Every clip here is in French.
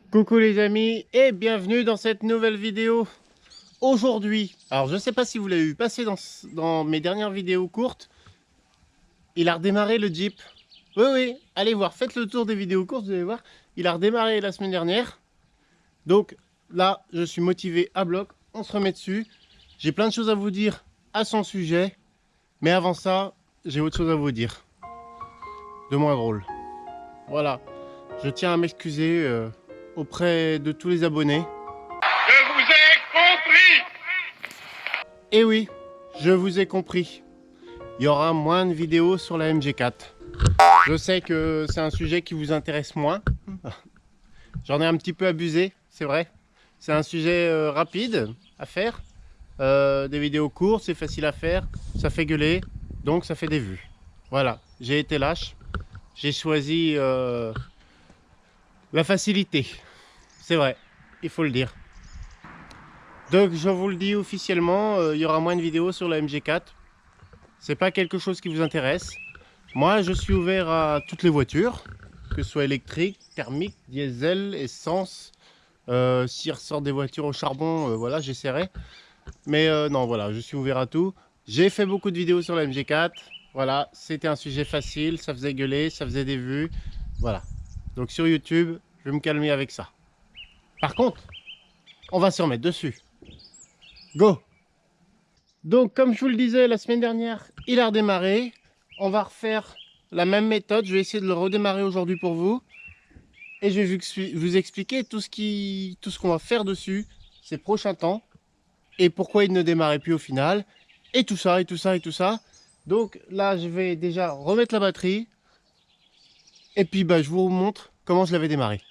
Coucou les amis et bienvenue dans cette nouvelle vidéo. Aujourd'hui, alors je ne sais pas si vous l'avez vu passer dans mes dernières vidéos courtes, il a redémarré le Jeep. Oui, allez voir, faites le tour des vidéos courtes, vous allez voir, il a redémarré la semaine dernière. Donc là, je suis motivé à bloc, on se remet dessus. J'ai plein de choses à vous dire à son sujet, mais avant ça, j'ai autre chose à vous dire. De moins drôle. Voilà, je tiens à m'excuser auprès de tous les abonnés. Je vous ai compris! Et oui, je vous ai compris. Il y aura moins de vidéos sur la MG4. Je sais que c'est un sujet qui vous intéresse moins. J'en ai un petit peu abusé, c'est vrai. C'est un sujet rapide à faire. Des vidéos courtes, c'est facile à faire. Ça fait gueuler, donc ça fait des vues. Voilà, j'ai été lâche. J'ai choisi la facilité. C'est vrai, il faut le dire. Donc je vous le dis officiellement, il y aura moins de vidéos sur la MG4. C'est pas quelque chose qui vous intéresse. Moi je suis ouvert à toutes les voitures, que ce soit électrique, thermique, diesel, essence. S'il ressort des voitures au charbon, voilà, j'essaierai. Mais non, voilà, je suis ouvert à tout. J'ai fait beaucoup de vidéos sur la MG4. Voilà, c'était un sujet facile, ça faisait gueuler, ça faisait des vues. Voilà. Donc sur YouTube, je vais me calmer avec ça. Par contre, on va se remettre dessus. Go! Donc comme je vous le disais la semaine dernière, il a redémarré. On va refaire la même méthode. Je vais essayer de le redémarrer aujourd'hui pour vous. Et je vais vous expliquer tout ce qu'on va faire dessus ces prochains temps. Et pourquoi il ne démarrait plus au final. Et tout ça, et tout ça, et tout ça. Donc là, je vais déjà remettre la batterie. Et puis je vous montre comment je l'avais démarré.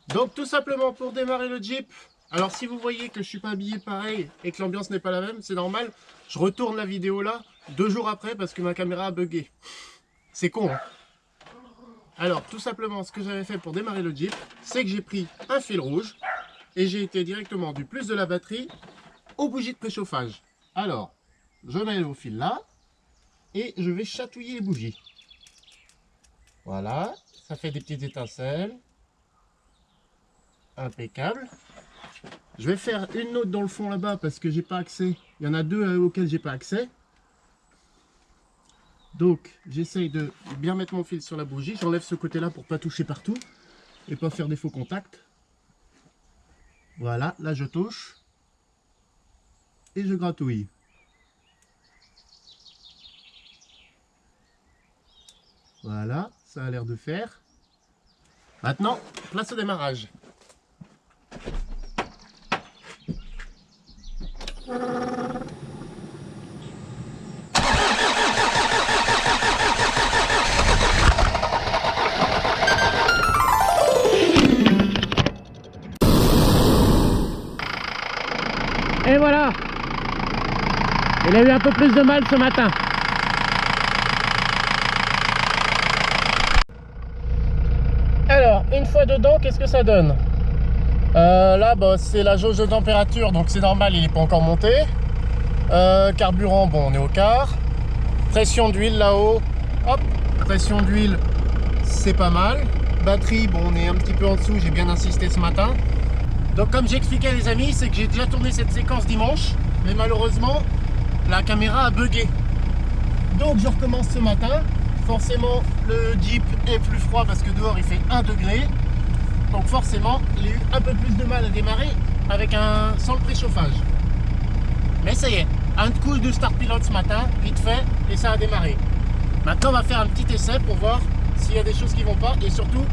Donc tout simplement pour démarrer le Jeep. Alors si vous voyez que je suis pas habillé pareil et que l'ambiance n'est pas la même, c'est normal. Je retourne la vidéo là 2 jours après parce que ma caméra a bugué. C'est con, hein. Alors tout simplement ce que j'avais fait pour démarrer le Jeep, c'est que j'ai pris un fil rouge et j'ai été directement du plus de la batterie aux bougies de préchauffage. Alors je mets le fil là et je vais chatouiller les bougies. Voilà, ça fait des petites étincelles. Impeccable. Je vais faire une note dans le fond là-bas parce que j'ai pas accès. Il y en a 2 auxquels j'ai pas accès. Donc j'essaye de bien mettre mon fil sur la bougie. J'enlève ce côté-là pour pas toucher partout et pas faire des faux contacts. Voilà, là je touche et je gratouille. Voilà, ça a l'air de faire. Maintenant, place au démarrage. Et voilà, il a eu un peu plus de mal ce matin. Alors, une fois dedans, qu'est-ce que ça donne? Là, c'est la jauge de température, donc c'est normal, il n'est pas encore monté. Carburant, bon, on est au quart. Pression d'huile là-haut, hop, pression d'huile, c'est pas mal. Batterie, bon, on est un petit peu en dessous, j'ai bien insisté ce matin. Donc comme j'expliquais les amis, c'est que j'ai déjà tourné cette séquence dimanche, mais malheureusement, la caméra a bugué. Donc je recommence ce matin. Forcément, le Jeep est plus froid parce que dehors il fait 1 degré. Donc forcément, il a eu un peu plus de mal à démarrer sans le préchauffage. Mais ça y est, un coup de start pilote ce matin, vite fait, et ça a démarré. Maintenant, on va faire un petit essai pour voir s'il y a des choses qui vont pas et surtout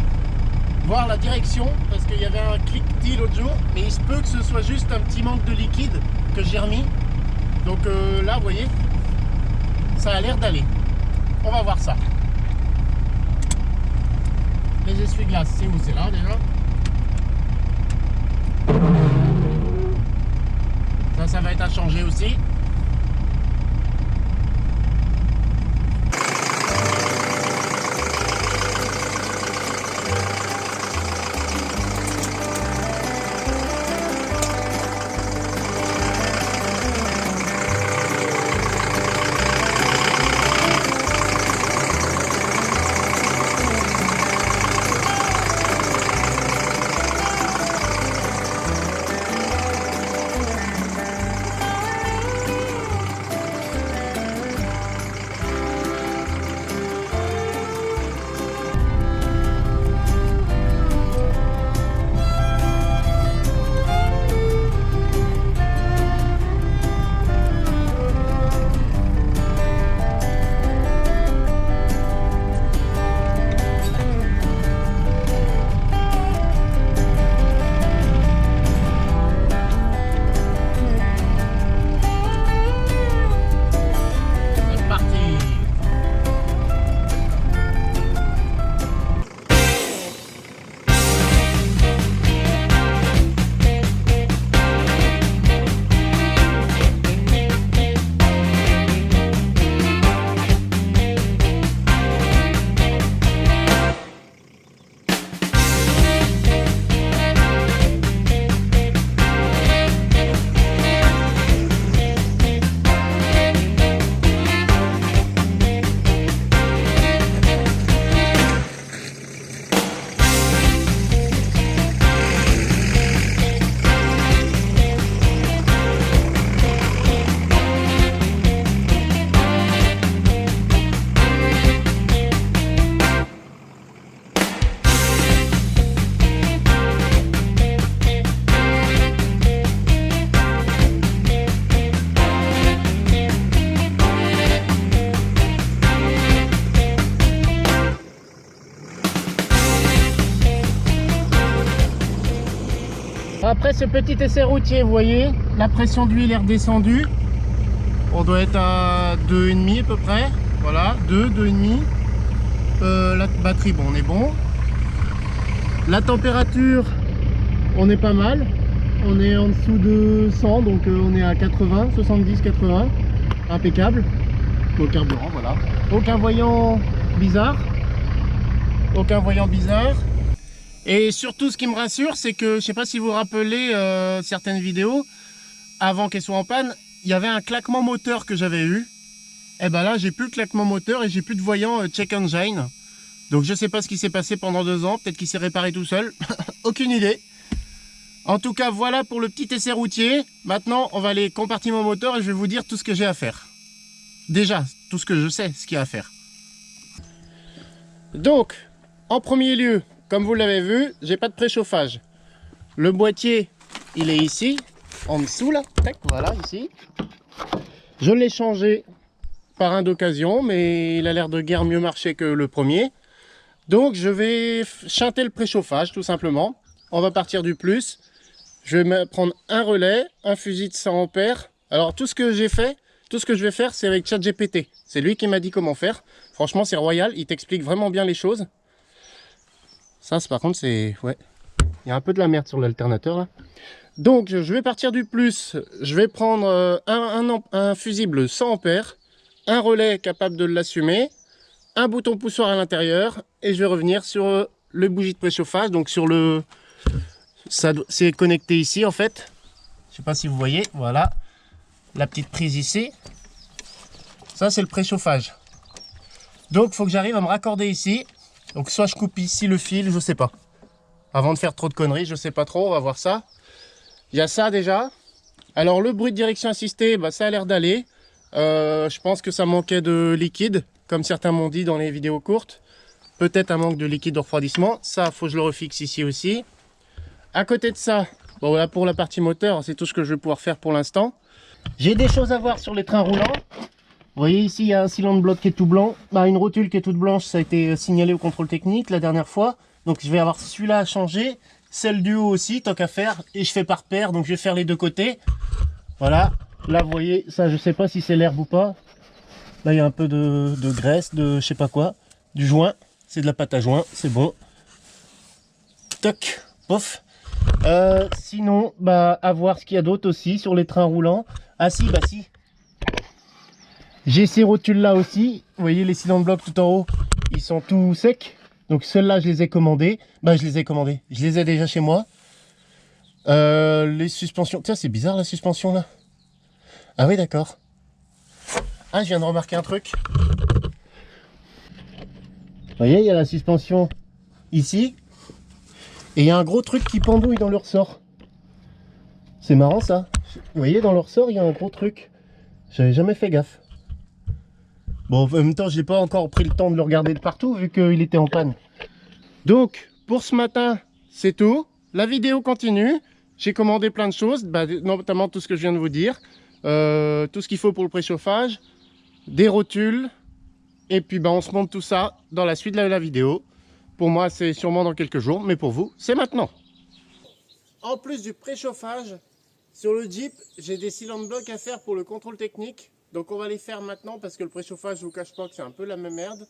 voir la direction parce qu'il y avait un cliquetis l'autre jour, mais il se peut que ce soit juste un petit manque de liquide que j'ai remis. Donc là, vous voyez, ça a l'air d'aller. On va voir ça. Les essuie-glaces, c'est où? C'est là déjà. Ça va être à changer aussi. Après ce petit essai routier, vous voyez, la pression d'huile est redescendue. On doit être à 2,5 à peu près. Voilà, 2,5. La batterie, bon, on est bon. La température, on est pas mal. On est en dessous de 100, donc on est à 80, 70, 80. Impeccable. Au carburant, voilà. Aucun voyant bizarre. Aucun voyant bizarre. Et surtout, ce qui me rassure, c'est que, je sais pas si vous vous rappelez certaines vidéos, avant qu'elles soient en panne, il y avait un claquement moteur que j'avais eu. Et ben là, j'ai plus le claquement moteur et j'ai plus de voyant check engine. Donc je sais pas ce qui s'est passé pendant 2 ans, peut-être qu'il s'est réparé tout seul. Aucune idée. En tout cas, voilà pour le petit essai routier. Maintenant, on va aller compartiment moteur et je vais vous dire tout ce que j'ai à faire. Déjà, tout ce que je sais, ce qu'il y a à faire. Donc, en premier lieu, comme vous l'avez vu, j'ai pas de préchauffage. Le boîtier, il est ici, en dessous là. Tac, voilà, ici. Je l'ai changé par un d'occasion, mais il a l'air de guère mieux marcher que le premier. Donc, je vais chanter le préchauffage, tout simplement. On va partir du plus. Je vais prendre un relais, un fusil de 100 ampères. Alors, tout ce que j'ai fait, tout ce que je vais faire, c'est avec ChatGPT. C'est lui qui m'a dit comment faire. Franchement, c'est royal. Il t'explique vraiment bien les choses. Ça, par contre, c'est... Ouais. Il y a un peu de la merde sur l'alternateur, là. Donc, je vais partir du plus. Je vais prendre un fusible 100 ampères, un relais capable de l'assumer, un bouton poussoir à l'intérieur, et je vais revenir sur le bougie de préchauffage. Donc, sur le... C'est connecté ici, en fait. Je sais pas si vous voyez. Voilà. La petite prise ici. Ça, c'est le préchauffage. Donc, il faut que j'arrive à me raccorder ici. Donc, soit je coupe ici le fil, je sais pas. Avant de faire trop de conneries, je sais pas trop, on va voir ça. Il y a ça déjà. Alors, le bruit de direction assistée, bah, ça a l'air d'aller. Je pense que ça manquait de liquide, comme certains m'ont dit dans les vidéos courtes. Peut-être un manque de liquide de refroidissement. Ça, faut que je le refixe ici aussi. À côté de ça, bon, là, pour la partie moteur, c'est tout ce que je vais pouvoir faire pour l'instant. J'ai des choses à voir sur les trains roulants. Vous voyez ici, il y a un cylindre bloc qui est tout blanc. Bah, une rotule qui est toute blanche, ça a été signalé au contrôle technique la dernière fois. Donc je vais avoir celui-là à changer. Celle du haut aussi, tant qu'à faire. Et je fais par paire, donc je vais faire les deux côtés. Voilà. Là, vous voyez, ça, je sais pas si c'est l'herbe ou pas. Là, il y a un peu de graisse, de je sais pas quoi. Du joint. C'est de la pâte à joint, c'est bon. Toc, pof. Sinon, bah, à voir ce qu'il y a d'autre aussi sur les trains roulants. Ah si, bah si. J'ai ces rotules là aussi. Vous voyez les cylindres blocs tout en haut, ils sont tout secs. Donc ceux-là, je les ai commandés. Bah, je les ai commandés. Je les ai déjà chez moi. Les suspensions. Tiens, c'est bizarre la suspension là. Ah oui, d'accord. Ah, je viens de remarquer un truc. Vous voyez, il y a la suspension ici. Et il y a un gros truc qui pendouille dans le ressort. C'est marrant ça. Vous voyez, dans le ressort, il y a un gros truc. J'avais jamais fait gaffe. Bon, en même temps, je n'ai pas encore pris le temps de le regarder de partout vu qu'il était en panne. Donc, pour ce matin, c'est tout. La vidéo continue. J'ai commandé plein de choses, bah, notamment tout ce que je viens de vous dire. Tout ce qu'il faut pour le préchauffage, des rotules. Et puis, bah, on se montre tout ça dans la suite de la vidéo. Pour moi, c'est sûrement dans quelques jours, mais pour vous, c'est maintenant. En plus du préchauffage, sur le Jeep, j'ai des cylindres blocs à faire pour le contrôle technique. Donc on va les faire maintenant parce que le préchauffage, je vous cache pas que c'est un peu la même merde.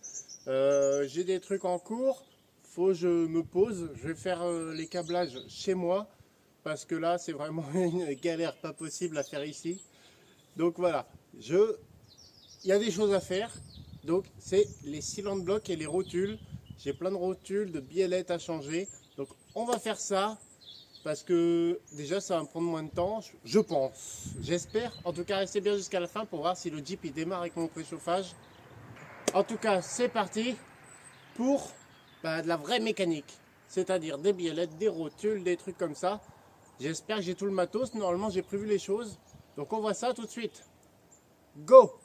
J'ai des trucs en cours, faut que je me pose. Je vais faire les câblages chez moi parce que là, c'est vraiment une galère pas possible à faire ici. Donc voilà, il y a des choses à faire. Donc c'est les cylindres blocs et les rotules. J'ai plein de rotules, de biellettes à changer. Donc on va faire ça. Parce que déjà ça va me prendre moins de temps, je pense, j'espère. En tout cas restez bien jusqu'à la fin pour voir si le Jeep il démarre avec mon préchauffage. En tout cas c'est parti pour de la vraie mécanique. C'est-à-dire des biellettes, des rotules, des trucs comme ça. J'espère que j'ai tout le matos, normalement j'ai prévu les choses. Donc on voit ça tout de suite. Go!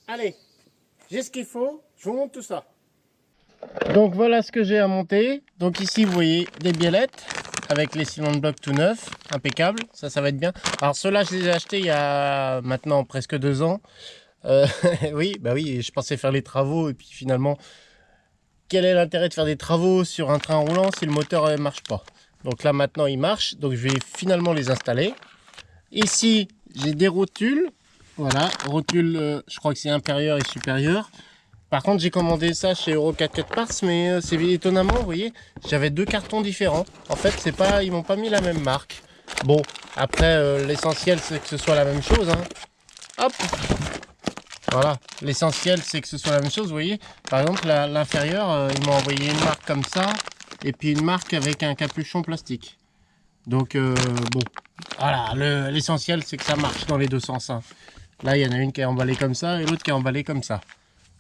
Allez, j'ai ce qu'il faut, je vous montre tout ça. Donc voilà ce que j'ai à monter. Donc ici vous voyez des biellettes avec les cylindres blocs tout neufs, impeccable, ça va être bien. Alors ceux-là je les ai achetés il y a maintenant presque 2 ans. Oui, bah oui, je pensais faire les travaux et puis finalement quel est l'intérêt de faire des travaux sur un train roulant si le moteur ne marche pas? Donc là maintenant il marche, donc je vais finalement les installer. Ici j'ai des rotules, voilà, rotules je crois que c'est inférieur et supérieur. Par contre j'ai commandé ça chez Euro 4 Parts, mais c'est étonnamment, vous voyez, j'avais deux cartons différents. En fait c'est pas, ils m'ont pas mis la même marque. Bon, après l'essentiel c'est que ce soit la même chose, hein. Hop, voilà, l'essentiel c'est que ce soit la même chose, vous voyez. Par exemple l'inférieur, ils m'ont envoyé une marque comme ça, et puis une marque avec un capuchon plastique. Donc bon, voilà, l'essentiel c'est que ça marche dans les deux sens, hein. Là il y en a une qui est emballée comme ça et l'autre qui est emballée comme ça.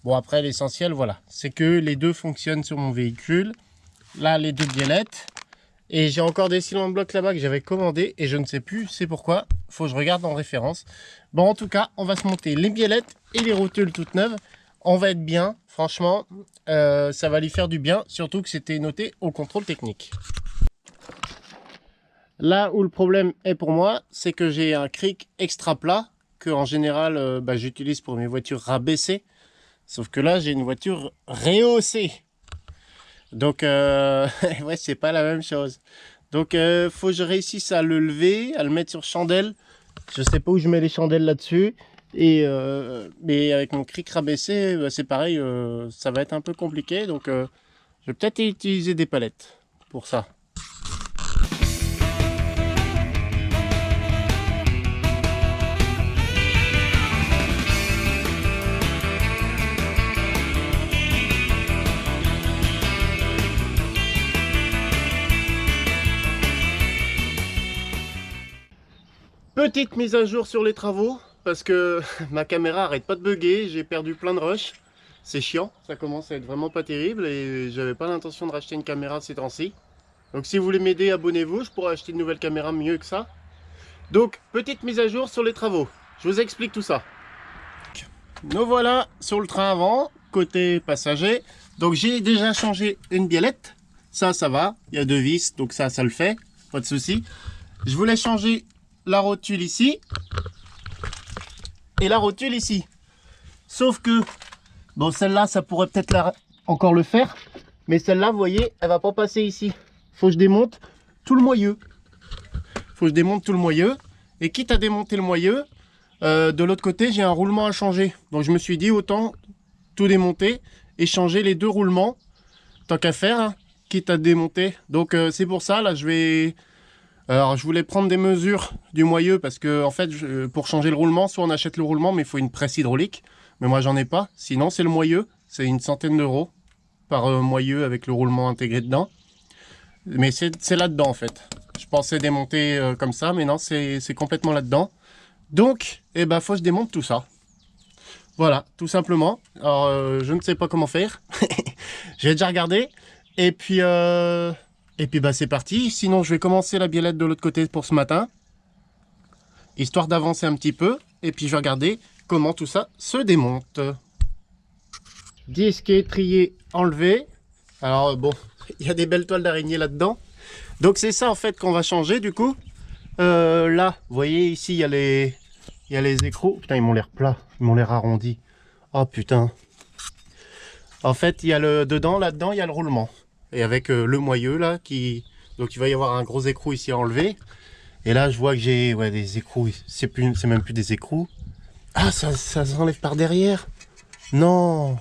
Bon, après l'essentiel, voilà, c'est que les deux fonctionnent sur mon véhicule. Là les deux biellettes. Et j'ai encore des cylindres blocs là-bas que j'avais commandé et je ne sais plus c'est pourquoi. Faut que je regarde en référence. Bon, en tout cas, on va se monter les biellettes et les rotules toutes neuves. On va être bien, franchement, ça va lui faire du bien, surtout que c'était noté au contrôle technique. Là où le problème est pour moi, c'est que j'ai un cric extra plat que en général j'utilise pour mes voitures rabaissées. Sauf que là, j'ai une voiture rehaussée. Donc, ouais, c'est pas la même chose. Donc, faut que je réussisse à le lever, à le mettre sur chandelle. Je sais pas où je mets les chandelles là-dessus. Et mais avec mon cric rabaissé, c'est pareil, ça va être un peu compliqué. Donc, je vais peut-être utiliser des palettes pour ça. Petite mise à jour sur les travaux, parce que ma caméra arrête pas de bugger, j'ai perdu plein de rushs. C'est chiant, ça commence à être vraiment pas terrible et j'avais pas l'intention de racheter une caméra ces temps-ci. Donc si vous voulez m'aider, abonnez-vous, je pourrais acheter une nouvelle caméra mieux que ça. Donc, petite mise à jour sur les travaux, je vous explique tout ça. Nous voilà sur le train avant, côté passager. Donc j'ai déjà changé une biellette, ça va, il y a deux vis, donc ça le fait, pas de souci. Je voulais changer la rotule ici et la rotule ici, sauf que bon, celle-là ça pourrait peut-être encore le faire, mais celle-là vous voyez elle va pas passer ici. Faut que je démonte tout le moyeu, et quitte à démonter le moyeu, de l'autre côté j'ai un roulement à changer, donc je me suis dit autant tout démonter et changer les deux roulements tant qu'à faire, hein, quitte à démonter. Donc c'est pour ça là alors je voulais prendre des mesures du moyeu parce que en fait pour changer le roulement, soit on achète le roulement mais il faut une presse hydraulique, mais moi j'en ai pas. Sinon c'est le moyeu, c'est une centaine d'euros par moyeu avec le roulement intégré dedans. Mais c'est là-dedans en fait. Je pensais démonter comme ça, mais non, c'est complètement là-dedans. Donc faut que je démonte tout ça. Voilà, tout simplement. Alors je ne sais pas comment faire. J'ai déjà regardé. Et puis c'est parti. Sinon, je vais commencer la biellette de l'autre côté pour ce matin, histoire d'avancer un petit peu. Et puis, je vais regarder comment tout ça se démonte. Disque étrier enlevé. Alors, bon, il y a des belles toiles d'araignée là-dedans. Donc, c'est ça, en fait, qu'on va changer, du coup. Là, vous voyez, ici, il y a les écrous. Putain, ils m'ont l'air plats. Ils m'ont l'air arrondis. Oh, putain. En fait, il y a là-dedans, il y a le roulement. Et avec le moyeu là donc il va y avoir un gros écrou ici à enlever. Et là je vois que j'ai des écrous, c'est même plus des écrous. Ah, ça s'enlève par derrière. Non.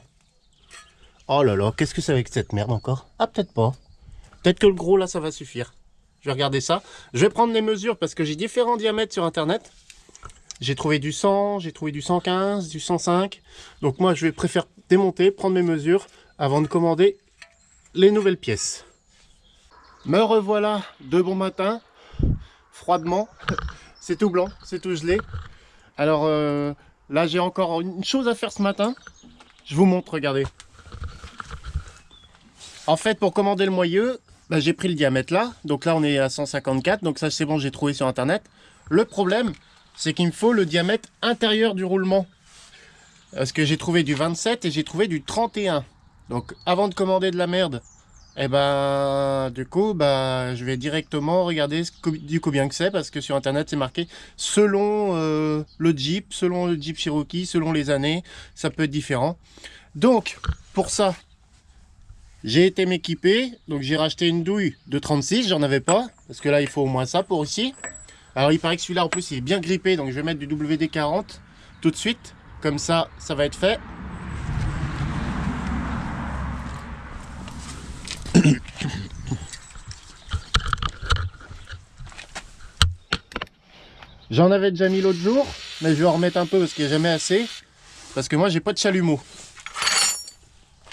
Oh là là, qu'est-ce que c'est avec cette merde encore? Ah, peut-être pas. Peut-être que le gros là ça va suffire. Je vais regarder ça. Je vais prendre les mesures parce que j'ai différents diamètres sur internet. J'ai trouvé du 100, j'ai trouvé du 115, du 105. Donc moi je préfère démonter, prendre mes mesures avant de commander les nouvelles pièces. Me revoilà de bon matin, froidement, c'est tout blanc, c'est tout gelé. Alors là j'ai encore une chose à faire ce matin, je vous montre, regardez. En fait pour commander le moyeu, j'ai pris le diamètre là, donc là on est à 154, donc ça c'est bon, j'ai trouvé sur internet. Le problème c'est qu'il me faut le diamètre intérieur du roulement, parce que j'ai trouvé du 27 et j'ai trouvé du 31. Donc avant de commander de la merde, du coup je vais directement regarder combien que c'est, parce que sur internet c'est marqué selon le Jeep Cherokee, selon les années, ça peut être différent. Donc pour ça, j'ai été m'équiper, donc j'ai racheté une douille de 36, j'en avais pas, parce que là il faut au moins ça pour ici. Alors il paraît que celui-là en plus il est bien grippé, donc je vais mettre du WD-40 tout de suite, comme ça, ça va être fait. J'en avais déjà mis l'autre jour, mais je vais en remettre un peu parce qu'il n'y a jamais assez. Parce que moi j'ai pas de chalumeau.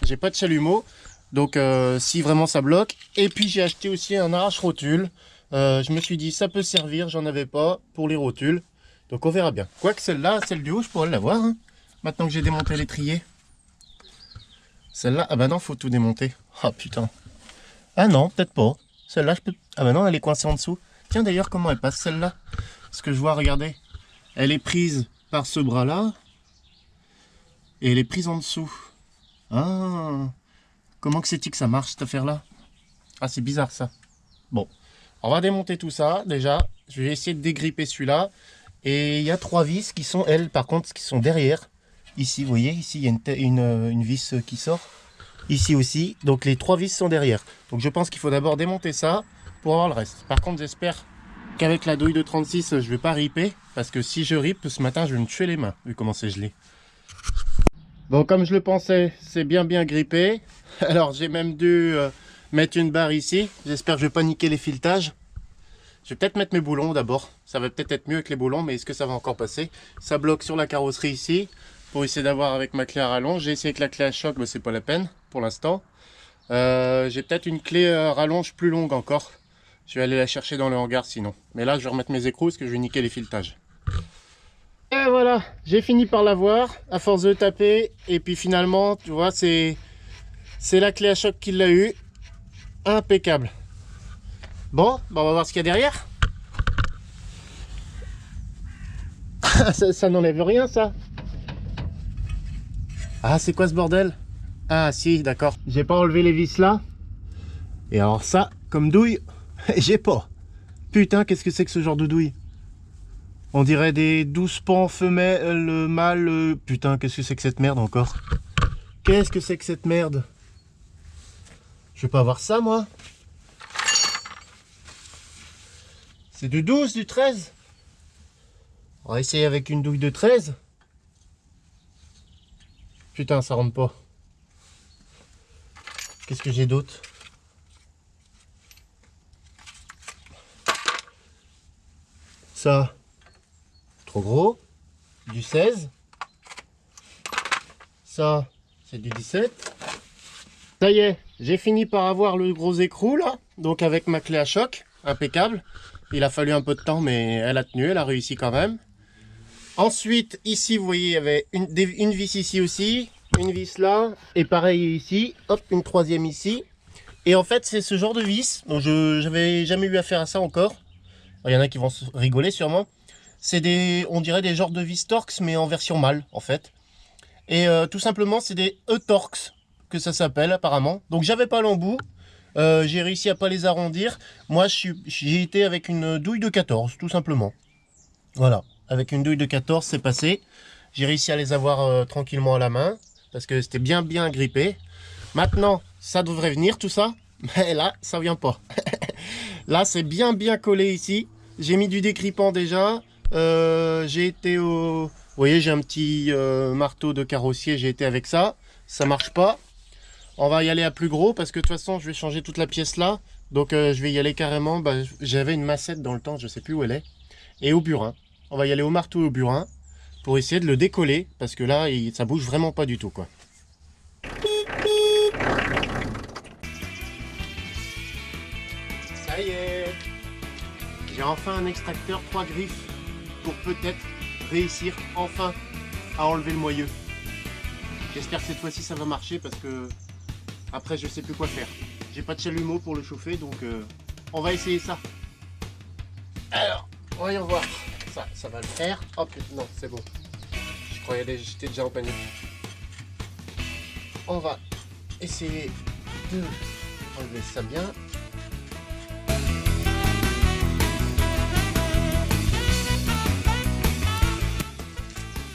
J'ai pas de chalumeau, donc si vraiment ça bloque. Et puis j'ai acheté aussi un arrache-rotule. Je me suis dit ça peut servir, j'en avais pas pour les rotules. Donc on verra bien. Quoique celle-là, celle du haut, je pourrais l'avoir. Hein, maintenant que j'ai démonté l'étrier. Celle-là, ah bah non, faut tout démonter. Ah putain. Ah non, peut-être pas. Celle-là, je peux... Ah bah non, elle est coincée en dessous. Tiens d'ailleurs, comment elle passe celle-là? Parce que je vois, regardez. Elle est prise par ce bras-là. Et elle est prise en dessous. Ah, comment que c'est-il que ça marche cette affaire-là? Ah, c'est bizarre ça. Bon, on va démonter tout ça déjà. Je vais essayer de dégripper celui-là. Et il y a 3 vis qui sont, elles, par contre, qui sont derrière. Ici, vous voyez, ici, il y a une vis qui sort. Ici aussi. Donc les 3 vis sont derrière. Donc je pense qu'il faut d'abord démonter ça pour avoir le reste. Par contre, j'espère qu'avec la douille de 36, je vais pas riper. Parce que si je ripe, ce matin, je vais me tuer les mains, vu comment c'est gelé. Bon, comme je le pensais, c'est bien grippé. Alors j'ai même dû mettre une barre ici. J'espère que je vais pas niquer les filetages. Je vais peut-être mettre mes boulons d'abord. Ça va peut-être être mieux avec les boulons, mais est-ce que ça va encore passer? Ça bloque sur la carrosserie ici. Pour essayer d'avoir avec ma clé à rallonge. J'ai essayé avec la clé à choc, mais c'est pas la peine pour l'instant. J'ai peut-être une clé rallonge plus longue encore. Je vais aller la chercher dans le hangar sinon. Mais là je vais remettre mes écrous parce que je vais niquer les filetages. Et voilà, j'ai fini par l'avoir à force de taper. Et puis finalement, tu vois, c'est la clé à choc qui l'a eu. Impeccable. Bon, bah on va voir ce qu'il y a derrière. ça n'enlève rien ça. Ah, c'est quoi ce bordel? Ah si, d'accord. J'ai pas enlevé les vis là. Et alors ça, comme douille, j'ai pas. Putain, qu'est-ce que c'est que ce genre de douille? On dirait des 12 pans femelles, mâles. Putain, qu'est-ce que c'est que cette merde encore? Qu'est-ce que c'est que cette merde? Je vais pas avoir ça, moi. C'est du 12, du 13. On va essayer avec une douille de 13. Putain, ça rentre pas. Qu'est-ce que j'ai d'autre? Ça, trop gros. Du 16. Ça, c'est du 17. Ça y est, j'ai fini par avoir le gros écrou là. Donc avec ma clé à choc, impeccable. Il a fallu un peu de temps, mais elle a tenu, elle a réussi quand même. Ensuite, ici, vous voyez, il y avait une vis ici aussi, une vis là, et pareil ici, hop, une troisième ici. Et en fait, c'est ce genre de vis, donc je n'avais jamais eu affaire à ça encore. Il y en a qui vont se rigoler sûrement. C'est des, on dirait des genres de vis Torx, mais en version mâle, en fait. Et tout simplement, c'est des E-Torx, que ça s'appelle apparemment. Donc j'avais pas l'embout, j'ai réussi à pas les arrondir. Moi, j'ai été avec une douille de 14, tout simplement. Voilà. Avec une douille de 14, c'est passé. J'ai réussi à les avoir tranquillement à la main. Parce que c'était bien grippé. Maintenant, ça devrait venir tout ça. Mais là, ça vient pas. Là, c'est bien collé ici. J'ai mis du décripant déjà. J'ai été au... Vous voyez, j'ai un petit marteau de carrossier. J'ai été avec ça. Ça marche pas. On va y aller à plus gros. Parce que de toute façon, je vais changer toute la pièce là. Donc, je vais y aller carrément. Bah, j'avais une massette dans le temps. Je sais plus où elle est. Et au burin. On va y aller au marteau et au burin pour essayer de le décoller parce que là ça bouge vraiment pas du tout quoi. Ça y est, j'ai enfin un extracteur 3 griffes pour peut-être réussir enfin à enlever le moyeu. J'espère que cette fois-ci ça va marcher parce que après je sais plus quoi faire. J'ai pas de chalumeau pour le chauffer donc on va essayer ça. Alors, voyons voir. Ça va le faire. Oh putain, non, c'est bon. Je croyais que j'étais déjà en panique. On va essayer de enlever ça bien.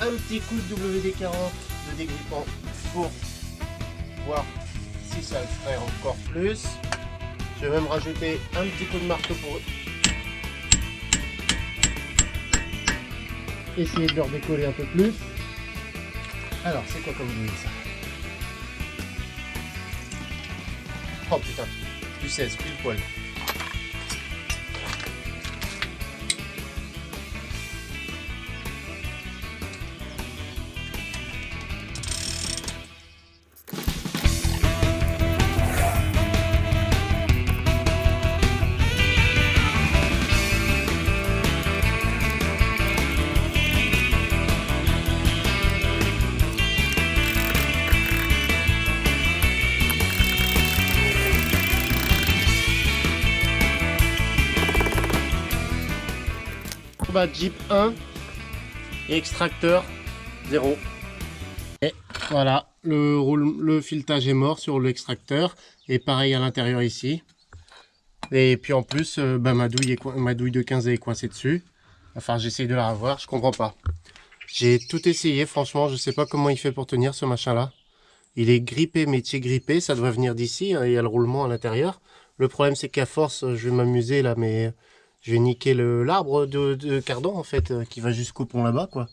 Un petit coup de WD-40 de dégrippant pour voir si ici ça le ferait encore plus. Je vais même rajouter un petit coup de marteau pour essayer de leur décoller un peu plus. Alors c'est quoi comme grille ça? Oh putain, du 16 pile poil. Bah, Jeep 1 et extracteur 0. Et voilà, le filetage est mort sur l'extracteur et pareil à l'intérieur ici. Et puis en plus, bah, ma douille de 15 est coincée dessus. Enfin, j'essaye de la revoir, je comprends pas. J'ai tout essayé, franchement, je sais pas comment il fait pour tenir ce machin là. Il est grippé, métier grippé, ça devrait venir d'ici, hein, il y a le roulement à l'intérieur. Le problème c'est qu'à force, je vais m'amuser là, mais je vais niquer l'arbre de cardan en fait, qui va jusqu'au pont là-bas quoi.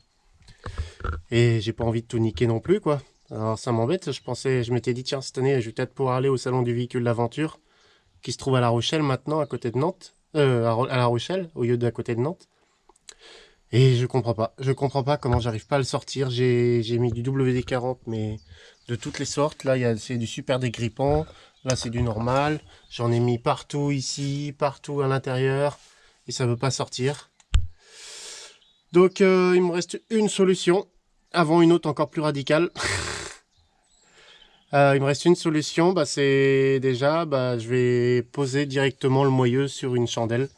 Et j'ai pas envie de tout niquer non plus quoi. Alors ça m'embête, je m'étais dit tiens cette année je vais peut-être pouvoir aller au salon du véhicule d'aventure qui se trouve à La Rochelle maintenant, à côté de Nantes. À La Rochelle, au lieu d'à côté de Nantes. Et je comprends pas comment j'arrive pas à le sortir. J'ai mis du WD-40 mais de toutes les sortes. Là c'est du super dégrippant, là c'est du normal. J'en ai mis partout ici, partout à l'intérieur. Et ça veut pas sortir. Donc il me reste une solution, avant une autre encore plus radicale. Il me reste une solution, bah, c'est déjà, bah, je vais poser directement le moyeu sur une chandelle.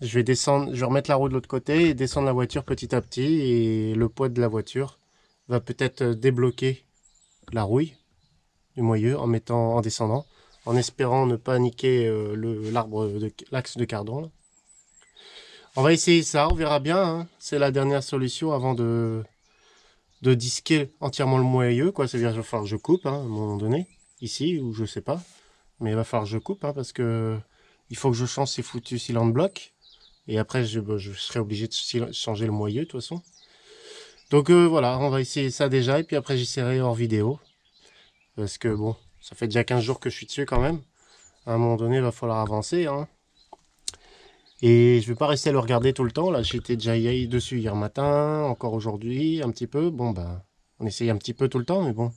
Je vais descendre, je vais remettre la roue de l'autre côté et descendre la voiture petit à petit. Et le poids de la voiture va peut-être débloquer la rouille du moyeu en descendant, en espérant ne pas niquer l'axe de cardan. Là. On va essayer ça, on verra bien. Hein. C'est la dernière solution avant de disquer entièrement le moyeu. C'est-à-dire qu'il va falloir que je coupe hein, à un moment donné, ici, ou je sais pas. Mais il va falloir que je coupe hein, parce que il faut que je change ces foutus cylindres blocs. Et après, je serai obligé de changer le moyeu de toute façon. Donc voilà, on va essayer ça déjà. Et puis après, j'essaierai hors vidéo. Parce que bon, ça fait déjà 15 jours que je suis dessus quand même. À un moment donné, il va falloir avancer. Hein. Et je vais pas rester à le regarder tout le temps. Là, j'étais déjà dessus hier matin, encore aujourd'hui, un petit peu. Bon, bah, on essaye un petit peu tout le temps, mais bon.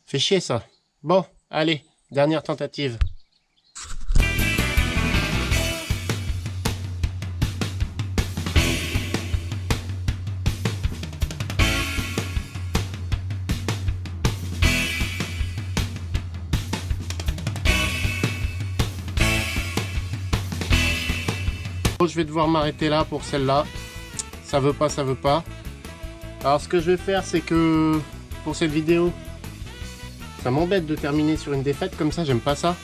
Fait chier ça. Bon, allez, dernière tentative. Je vais devoir m'arrêter là pour celle-là. Ça veut pas, ça veut pas. Alors ce que je vais faire, c'est que pour cette vidéo, ça m'embête de terminer sur une défaite comme ça, j'aime pas ça.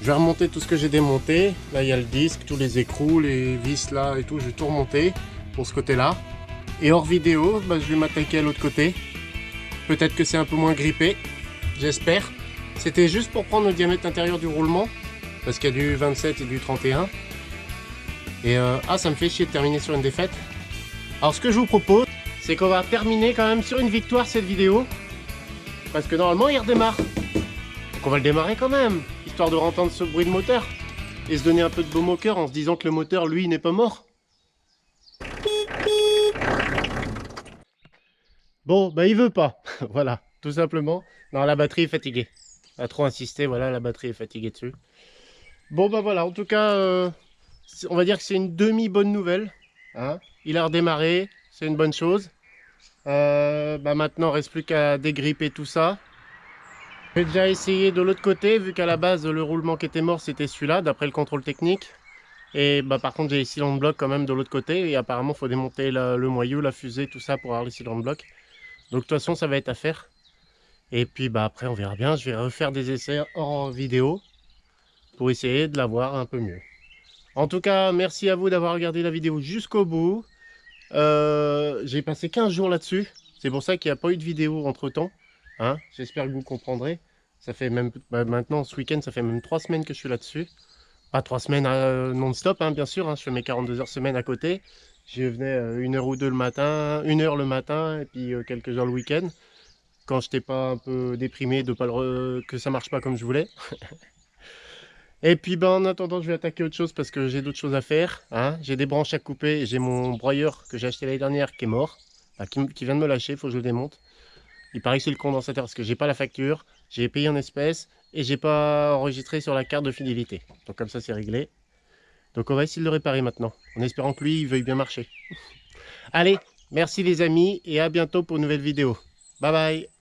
Je vais remonter tout ce que j'ai démonté. Là, il y a le disque, tous les écrous, les vis là et tout. Je vais tout remonter pour ce côté-là. Et hors vidéo, bah, je vais m'attaquer à l'autre côté. Peut-être que c'est un peu moins grippé, j'espère. C'était juste pour prendre le diamètre intérieur du roulement, parce qu'il y a du 27 et du 31. Et ça me fait chier de terminer sur une défaite. Alors ce que je vous propose, c'est qu'on va terminer quand même sur une victoire cette vidéo. Parce que normalement il redémarre. Donc on va le démarrer quand même, histoire de entendre ce bruit de moteur. Et se donner un peu de baume au cœur en se disant que le moteur lui n'est pas mort. Bon bah il veut pas, voilà, tout simplement. Non, la batterie est fatiguée. Elle a trop insisté, voilà, la batterie est fatiguée dessus. Bon bah voilà, en tout cas... on va dire que c'est une demi-bonne nouvelle. Hein. Il a redémarré, c'est une bonne chose. Maintenant, il ne reste plus qu'à dégripper tout ça. J'ai déjà essayé de l'autre côté, vu qu'à la base, le roulement qui était mort, c'était celui-là, d'après le contrôle technique. Et par contre, j'ai les cylindres blocs quand même de l'autre côté. Et apparemment, il faut démonter le moyeu, la fusée, tout ça pour avoir les cylindres blocs. Donc, de toute façon, ça va être à faire. Et puis, après, on verra bien. Je vais refaire des essais hors vidéo pour essayer de l'avoir un peu mieux. En tout cas, merci à vous d'avoir regardé la vidéo jusqu'au bout. J'ai passé 15 jours là-dessus. C'est pour ça qu'il n'y a pas eu de vidéo entre-temps. Hein, j'espère que vous comprendrez. Ça fait même, maintenant, ce week-end, ça fait même 3 semaines que je suis là-dessus. Pas 3 semaines non-stop, hein, bien sûr. Hein, je fais mes 42 heures semaine à côté. Je venais 1 heure ou deux le matin, 1 heure le matin, et puis quelques heures le week-end. Quand je n'étais pas un peu déprimé de pas que ça marche pas comme je voulais. Et puis ben, en attendant, je vais attaquer autre chose parce que j'ai d'autres choses à faire. Hein. J'ai des branches à couper et j'ai mon broyeur que j'ai acheté l'année dernière qui est mort. Enfin, qui vient de me lâcher, il faut que je le démonte. Il paraît que c'est le condensateur parce que j'ai pas la facture, j'ai payé en espèces et j'ai pas enregistré sur la carte de fidélité. Donc comme ça c'est réglé. Donc on va essayer de le réparer maintenant, en espérant que lui il veuille bien marcher. Allez, merci les amis et à bientôt pour une nouvelle vidéo. Bye bye.